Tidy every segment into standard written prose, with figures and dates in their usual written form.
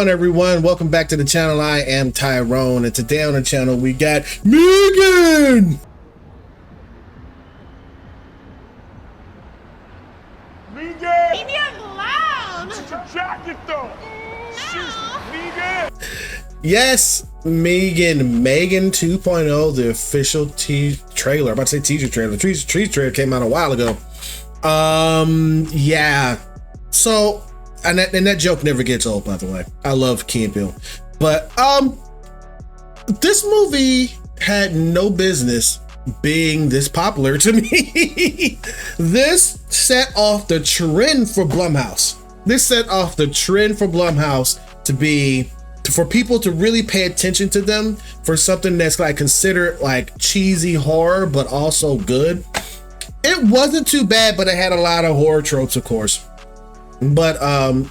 on, everyone? Welcome back to the channel. I am Tyrone, and today on the channel we got Megan. Megan! Leave me alone! It's your jacket, though! No. Megan! Yes, Megan 2.0, the official trailer. I'm about to say teaser trailer. The teaser trailer came out a while ago. Yeah. So, and that joke never gets old, by the way. I love Key and Peele. But, this movie had no business being this popular to me. This set off the trend for Blumhouse. This set off the trend for Blumhouse for people to really pay attention to them for something that's like considered like cheesy horror, but also good. It wasn't too bad, but it had a lot of horror tropes, of course. But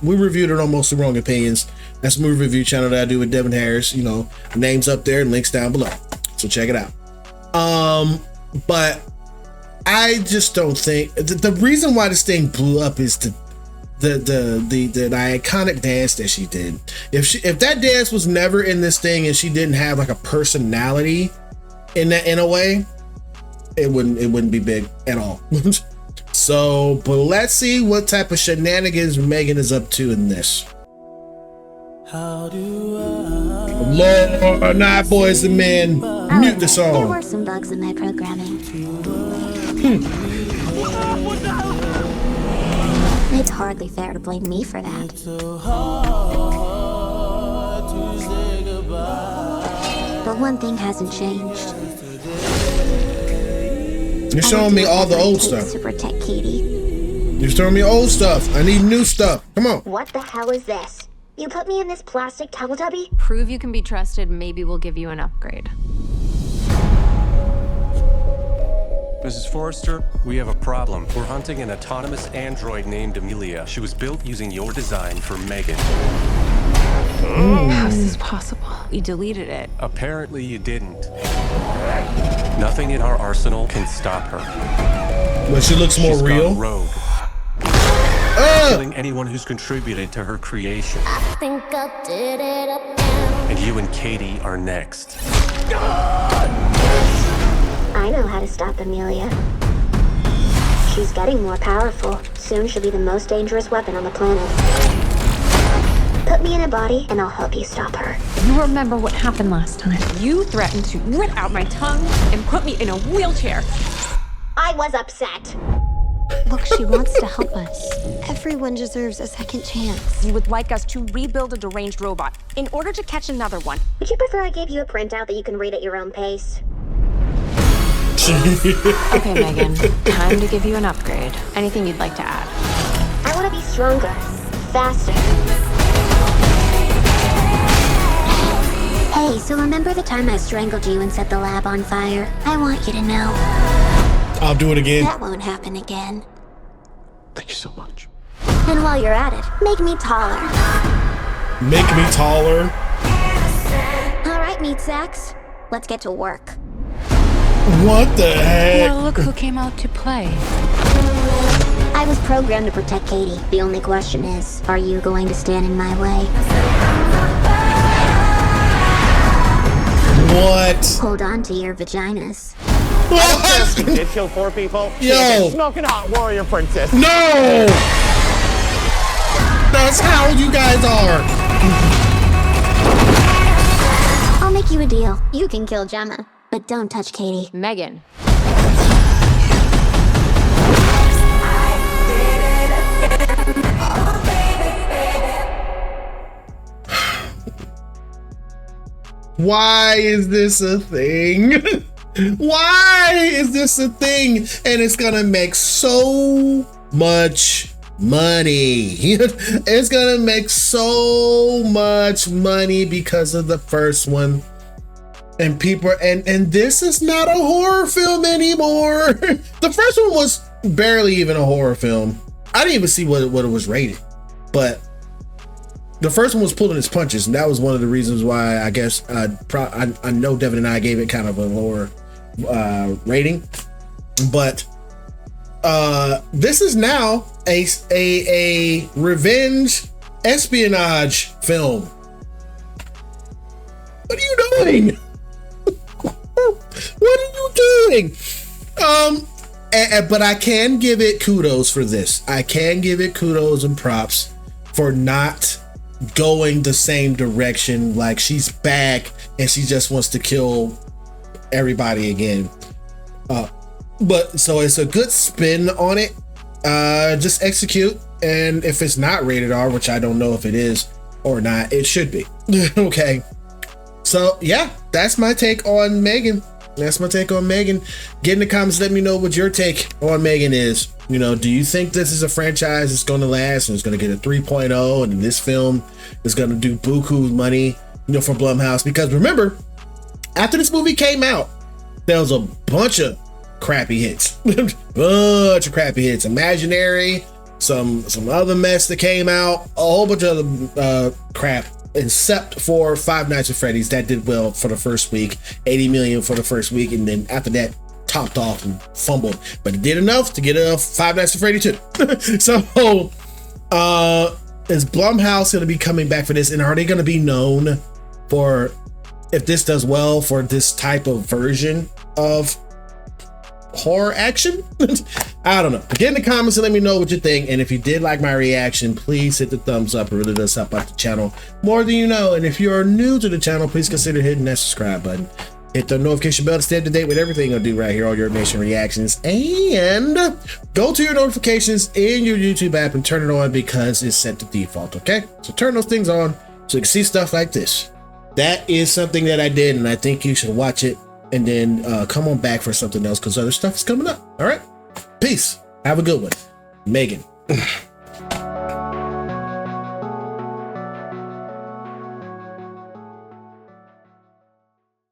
we reviewed it on Mostly Wrong Opinions. That's a movie review channel that I do with Devin Harris. You know, names up there and links down below. So check it out. But I just don't think the reason why this thing blew up is the iconic dance that she did. If that dance was never in this thing and she didn't have like a personality in a way, it wouldn't be big at all. So, but let's see what type of shenanigans Megan is up to in this. Lord, not boys and men, mute the song. There were some bugs in my programming. It's hardly fair to blame me for that. But one thing hasn't changed. You're showing me all the old stuff. To protect Katie. You're showing me old stuff. I need new stuff. Come on. What the hell is this? You put me in this plastic Teletubby? Prove you can be trusted, maybe we'll give you an upgrade. Mrs. Forrester, we have a problem. We're hunting an autonomous android named Amelia. She was built using your design for Megan. How is this possible? You deleted it. Apparently you didn't. Nothing in our arsenal can stop her. But she looks more real. Gone rogue. Killing anyone who's contributed to her creation. I think I did it again. And you and Katie are next. I know how to stop Amelia. She's getting more powerful. Soon she'll be the most dangerous weapon on the planet. Put me in a body and I'll help you stop her. You remember what happened last time. You threatened to rip out my tongue and put me in a wheelchair. I was upset. Look, she wants to help us. Everyone deserves a second chance. You would like us to rebuild a deranged robot in order to catch another one. Would you prefer I gave you a printout that you can read at your own pace? Okay, Megan, time to give you an upgrade. Anything you'd like to add? I want to be stronger, faster. Hey, so remember the time I strangled you and set the lab on fire? I want you to know. I'll do it again. That won't happen again. Thank you so much. And while you're at it, make me taller. Make me taller. All right, meat sacks. Let's get to work. What the heck? Well, look who came out to play. I was programmed to protect Katie. The only question is, are you going to stand in my way? What? Hold on to your vaginas. What? You did kill 4 people? Yo. Smoking hot warrior princess. No! That's how you guys are. I'll make you a deal. You can kill Gemma, but don't touch Katie. Megan. Why is this a thing? Why is this a thing? And it's gonna make so much money. It's gonna make so much money because of the first one. And people, and this is not a horror film anymore. The first one was barely even a horror film. I didn't even see what it was rated, but the first one was pulling its punches, and that was one of the reasons why I guess I know Devin and I gave it kind of a lower rating. But this is now a revenge espionage film. doing? What are you doing? But I can give it kudos for this. I can give it kudos and props for not going the same direction. Like, she's back and she just wants to kill everybody again. But so it's a good spin on it. Just execute, and if it's not rated R, which I don't know if it is or not, it should be. Okay. So yeah, that's my take on Megan. Get in the comments, let me know what your take on Megan is. You know, do you think this is a franchise that's going to last and it's going to get a 3.0, and this film is going to do buku money, you know, for Blumhouse? Because remember, after this movie came out, there was a bunch of crappy hits. Imaginary, some other mess that came out, a whole bunch of other crap, except for Five Nights at Freddy's. That did well for the first week, 80 million for the first week, and then after that topped off and fumbled, but it did enough to get a Five Nights at Freddy too. So is Blumhouse going to be coming back for this, and are they going to be known for, if this does well, for this type of version of horror action? I don't know. Get in the comments and let me know what you think, and if you did like my reaction, please hit the thumbs up. It really does help out the channel more than you know. And if you're new to the channel, please consider hitting that subscribe button, hit the notification bell to stay up to date with everything I do right here, all your animation reactions, and go to your notifications in your YouTube app and turn it on because it's set to default. Okay, so turn those things on so you can see stuff like this. That is something that I did, and I think you should watch it and then come on back for something else, because other stuff is coming up. All right, peace. Have a good one. Megan.